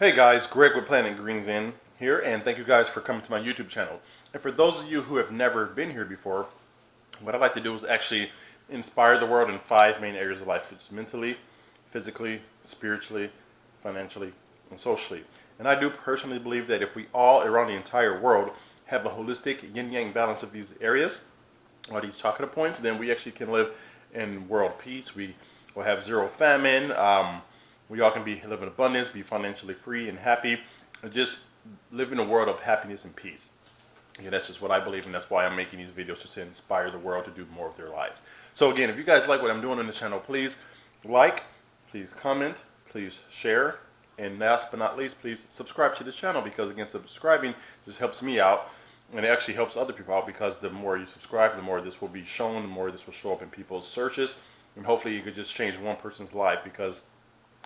Hey guys, Greg with Planet Green Zen here, and thank you guys for coming to my YouTube channel. And for those of you who have never been here before, what I'd like to do is actually inspire the world in 5 main areas of life. It's mentally, physically, spiritually, financially, and socially. And I do personally believe that if we all around the entire world have a holistic yin-yang balance of these areas, or these chakra points, then we actually can live in world peace. We will have zero famine. We all can live in abundance, be financially free and happy, and just live in a world of happiness and peace. Yeah, that's just what I believe, and that's why I'm making these videos, just to inspire the world to do more of their lives. So again, if you guys like what I'm doing on the channel, please like, please comment, please share, and last but not least, please subscribe to the channel, because again, subscribing just helps me out, and it actually helps other people out, because the more you subscribe, the more this will be shown, the more this will show up in people's searches, and hopefully you could just change one person's life, because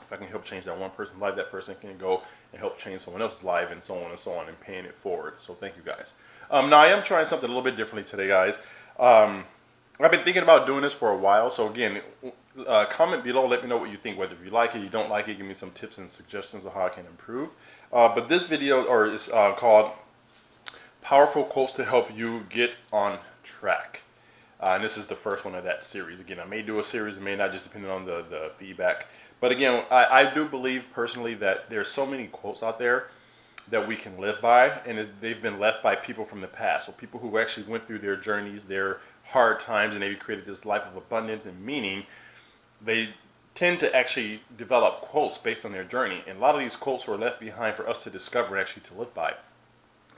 if I can help change that one person's life, that person can go and help change someone else's life, and so on and so on, and paying it forward. So thank you guys. Now I am trying something a little bit differently today, guys. I've been thinking about doing this for a while. So again, comment below, let me know what you think. Whether you like it, you don't like it, give me some tips and suggestions of how I can improve. But this video is called "Powerful Quotes to Help You Get on Track." And this is the first one of that series. Again, I may do a series, it may not, just depending on the feedback. But again, I do believe personally that there's so many quotes out there that we can live by, and they've been left by people from the past. So people who actually went through their journeys, their hard times, and they created this life of abundance and meaning. They tend to actually develop quotes based on their journey. And a lot of these quotes were left behind for us to discover and actually to live by.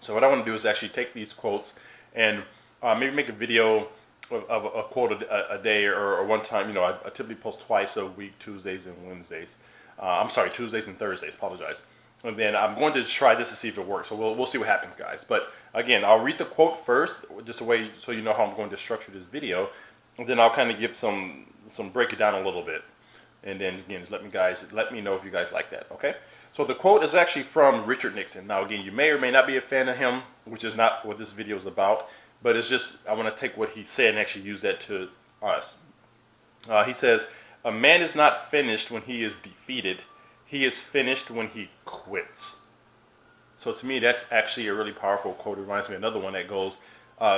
So what I want to do is actually take these quotes and maybe make a video of a quote a day, or one time. You know, I typically post twice a week, Tuesdays and Wednesdays. I'm sorry, Tuesdays and Thursdays, apologize. And then I'm going to try this to see if it works. So we'll see what happens, guys. But again, I'll read the quote first, just a way so you know how I'm going to structure this video. And then I'll kind of give some break it down a little bit. And then again, just let me know if you guys like that, okay? So the quote is actually from Richard Nixon. Now again, you may or may not be a fan of him, which is not what this video is about. But it's just, I want to take what he said and actually use that to us. He says, "A man is not finished when he is defeated. He is finished when he quits." So to me, that's actually a really powerful quote. It reminds me of another one that goes,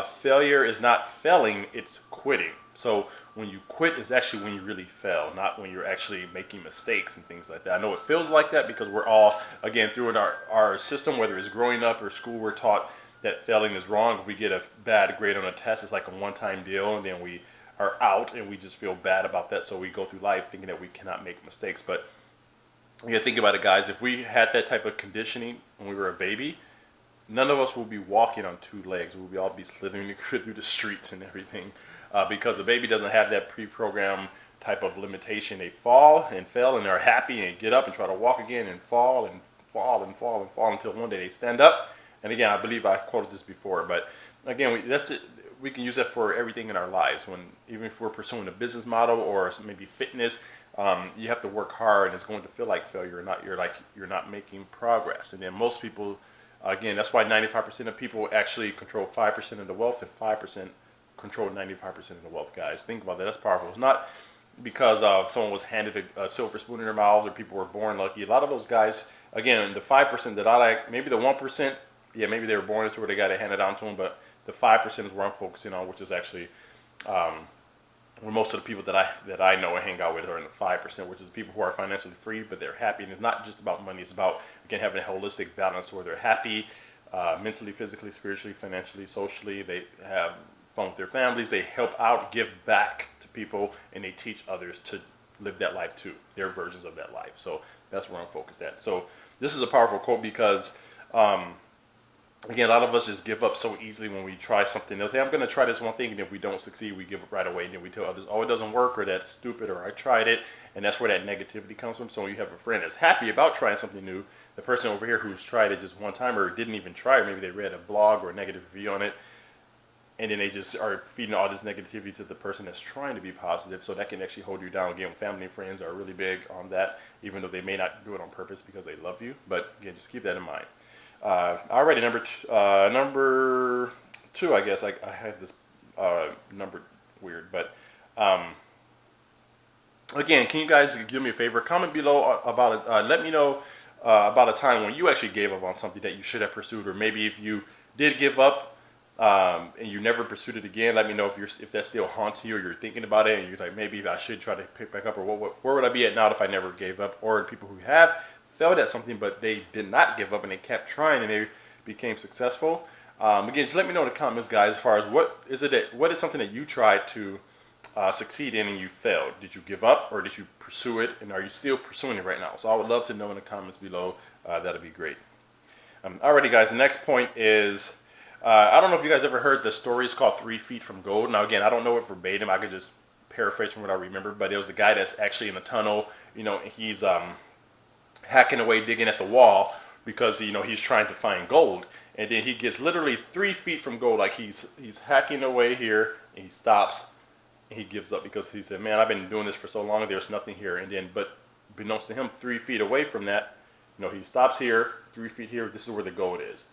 "Failure is not failing, it's quitting." So when you quit is actually when you really fail, not when you're actually making mistakes and things like that. I know it feels like that because we're all, again, through in our system, whether it's growing up or school, we're taught that failing is wrong. If we get a bad grade on a test, it's like a one-time deal, and then we are out, and we just feel bad about that. So we go through life thinking that we cannot make mistakes. But you gotta think about it, guys. If we had that type of conditioning when we were a baby, none of us will be walking on two legs. We'll all be slithering through the streets and everything, because a baby doesn't have that pre-programmed type of limitation. They fall and fail, and they're happy, and get up and try to walk again, and fall and fall and fall and fall until one day they stand up. And again, I believe I quoted this before, but again, that's it. We can use that for everything in our lives. Even if we're pursuing a business model or maybe fitness, you have to work hard, and it's going to feel like failure, or not. You're not making progress. And then most people, again, that's why 95% of people actually control 5% of the wealth, and 5% control 95% of the wealth. Guys, think about that. That's powerful. It's not because someone was handed a silver spoon in their mouths, or people were born lucky. A lot of those guys, again, the 5% that I like, maybe the 1%. Yeah, maybe they were born into it, they got it handed down to them, but the 5% is where I'm focusing on, which is actually where most of the people that I know and hang out with are in the 5%, which is people who are financially free, but they're happy. And it's not just about money; it's about, again, having a holistic balance where they're happy, mentally, physically, spiritually, financially, socially. They have fun with their families. They help out, give back to people, and they teach others to live that life too, their versions of that life. So that's where I'm focused at. So this is a powerful quote because. Again, a lot of us just give up so easily when we try something else. Hey, I'm going to try this one thing, and if we don't succeed, we give up right away, and then we tell others, oh, it doesn't work, or that's stupid, or I tried it, and that's where that negativity comes from. So when you have a friend that's happy about trying something new, the person over here who's tried it just one time or didn't even try it, maybe they read a blog or a negative review on it, and then they just are feeding all this negativity to the person that's trying to be positive. So that can actually hold you down. Again, family and friends are really big on that, even though they may not do it on purpose because they love you. But again, just keep that in mind. Alrighty, number two, I guess. I have this number weird, but again, can you guys do me a favor? Comment below about it. Let me know about a time when you actually gave up on something that you should have pursued, or maybe if you did give up and you never pursued it again. Let me know if that still haunts you, or you're thinking about it and you're like, maybe I should try to pick back up, or where would I be at now if I never gave up? Or people who have failed at something but they did not give up and they kept trying and they became successful. Again, just let me know in the comments, guys, as far as what is something that you tried to succeed in and you failed. Did you give up, or did you pursue it, and are you still pursuing it right now? So I would love to know in the comments below. That'd be great. Alrighty, guys, the next point is, I don't know if you guys ever heard the story. It's called 3 Feet from Gold. Now, again, I don't know it verbatim. I could just paraphrase from what I remember, but it was a guy that's actually in a tunnel, and he's hacking away, digging at the wall because, he's trying to find gold. And then he gets literally 3 feet from gold. Like he's hacking away here, and he stops, and he gives up because he said, man, I've been doing this for so long, there's nothing here. And then, but beknownst to him, 3 feet away from that, he stops here, 3 feet here, this is where the gold is.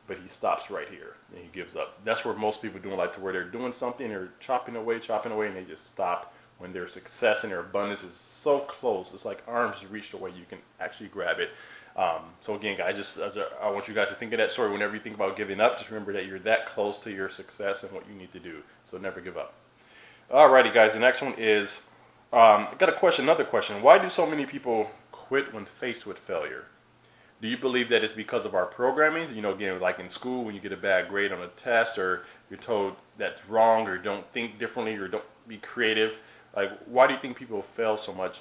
But he stops right here, and he gives up. That's where most people do in life, to where they're doing something, they're chopping away, and they just stop when their success and their abundance is so close. It's like arms reach away, you can actually grab it. So again, guys, I want you guys to think of that story whenever you think about giving up. Just remember that you're that close to your success and what you need to do. So never give up. Alrighty, guys, the next one is, I got another question. Why do so many people quit when faced with failure? Do you believe that it's because of our programming? Again, like in school, when you get a bad grade on a test, or you're told that's wrong, or don't think differently, or don't be creative. Like, why do you think people fail so much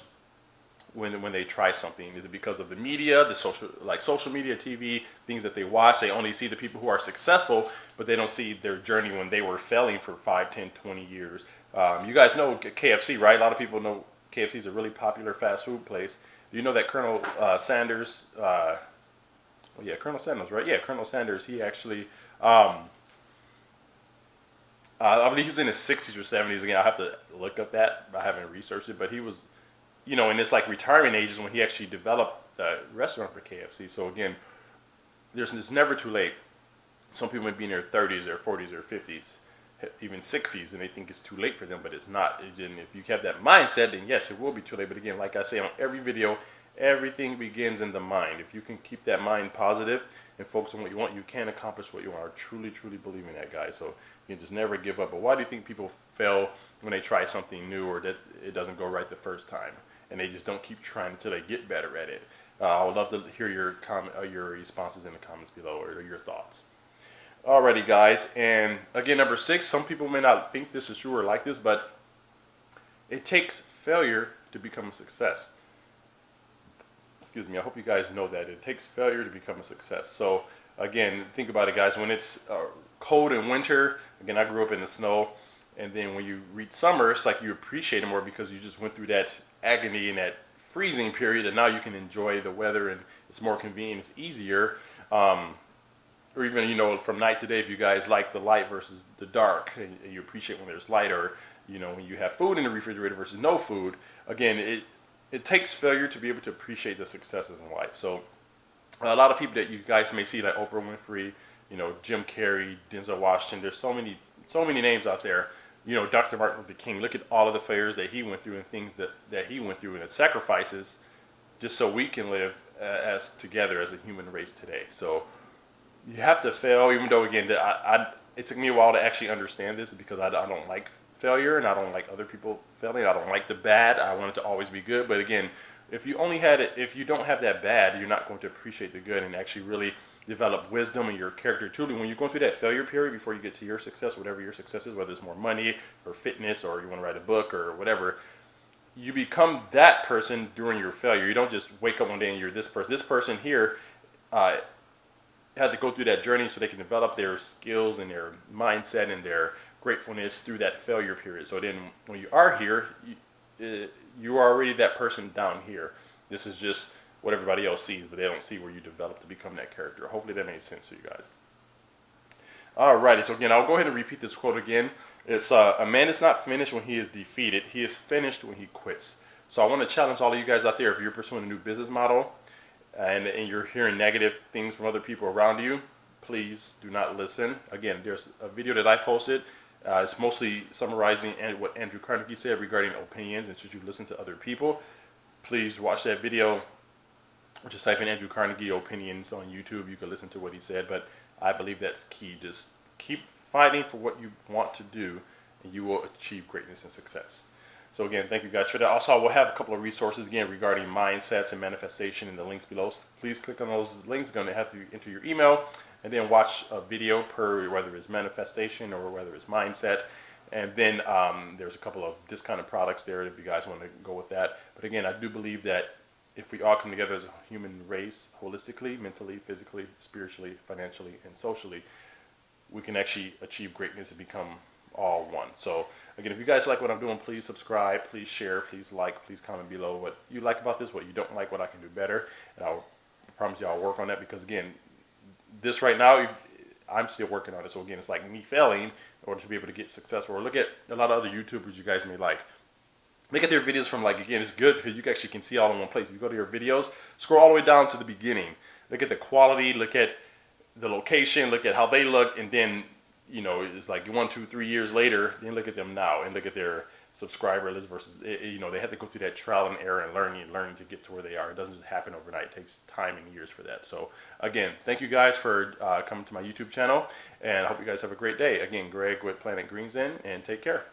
when they try something? Is it because of the media, the social media, TV, things that they watch? They only see the people who are successful, but they don't see their journey when they were failing for 5, 10, 20 years. You guys know KFC, right? A lot of people know KFC is a really popular fast food place. Do you know that Colonel Sanders, Colonel Sanders, right? Yeah, Colonel Sanders, he actually, I believe he's in his 60s or 70s. Again, I have to look up that. I haven't researched it, but he was, in this like retirement ages when he actually developed the restaurant for KFC. So again, it's never too late. Some people might be in their 30s, their 40s, or 50s, even 60s, and they think it's too late for them, but it's not. And if you have that mindset, then yes, it will be too late. But again, like I say on every video, everything begins in the mind. If you can keep that mind positive and focus on what you want, you can accomplish what you want. I truly, truly believe in that, guys. So you can just never give up. But why do you think people fail when they try something new, or that it doesn't go right the first time, and they just don't keep trying until they get better at it? I would love to hear your responses in the comments below, or your thoughts. Alrighty, guys, and again, number 6, some people may not think this is true or like this, but it takes failure to become a success. Excuse me, I hope you guys know that. It takes failure to become a success. So again, think about it, guys. When it's cold in winter, again, I grew up in the snow, and then when you reach summer, it's like you appreciate it more because you just went through that agony and that freezing period, and now you can enjoy the weather, and it's more convenient, it's easier. Or even, from night to day, if you guys like the light versus the dark, and you appreciate when there's light, or, when you have food in the refrigerator versus no food. Again, it takes failure to be able to appreciate the successes in life. So a lot of people that you guys may see, like Oprah Winfrey, Jim Carrey, Denzel Washington, there's so many names out there. Dr. Martin Luther King, look at all of the failures that he went through, and things that he went through, and the sacrifices, just so we can live as together as a human race today. So you have to fail, even though, again, it took me a while to actually understand this, because I don't like failure, and I don't like other people failing. I don't like the bad. I want it to always be good. But again, if you don't have that bad, you're not going to appreciate the good and actually really develop wisdom in your character. Truly, when you're going through that failure period before you get to your success, whatever your success is, whether it's more money or fitness, or you want to write a book or whatever, you become that person during your failure. You don't just wake up one day and you're this person. This person here had to go through that journey so they can develop their skills and their mindset and their gratefulness through that failure period. So then when you are here, you are already that person down here. This is just what everybody else sees, but they don't see where you develop to become that character. Hopefully that made sense to you guys. Alrighty, so again, I'll go ahead and repeat this quote again. It's, a man is not finished when he is defeated. He is finished when he quits. So I want to challenge all of you guys out there, if you're pursuing a new business model, and you're hearing negative things from other people around you, please do not listen. Again, there's a video that I posted. It's mostly summarizing what Andrew Carnegie said regarding opinions, and should you listen to other people. Please watch that video. Just type in Andrew Carnegie opinions on YouTube. You can listen to what he said, but I believe that's key. Just keep fighting for what you want to do, and you will achieve greatness and success. So again, thank you guys for that. Also, I will have a couple of resources again regarding mindsets and manifestation in the links below. Please click on those links. It's going to have to enter your email and then watch a video per whether it's manifestation or whether it's mindset. And then there's a couple of discounted products there if you guys want to go with that. But again, I do believe that if we all come together as a human race, holistically, mentally, physically, spiritually, financially, and socially, we can actually achieve greatness and become all one. So again, if you guys like what I'm doing, please subscribe, please share, please like, please comment below what you like about this, what you don't like, what I can do better. And I promise you I'll work on that, because again, this right now, I'm still working on it. So again, it's like me failing in order to be able to get successful. Or look at a lot of other YouTubers you guys may like. Look at their videos from, like, again, it's good because you actually can see all in one place. If you go to your videos, scroll all the way down to the beginning. Look at the quality, look at the location, look at how they look, and then, you know, it's like 1, 2, 3 years later, then look at them now and look at their subscriber list versus, you know, they have to go through that trial and error and learning to get to where they are. It doesn't just happen overnight. It takes time and years for that. So again, thank you guys for coming to my YouTube channel, and I hope you guys have a great day. Again, Greg with Planet Green Zen, and take care.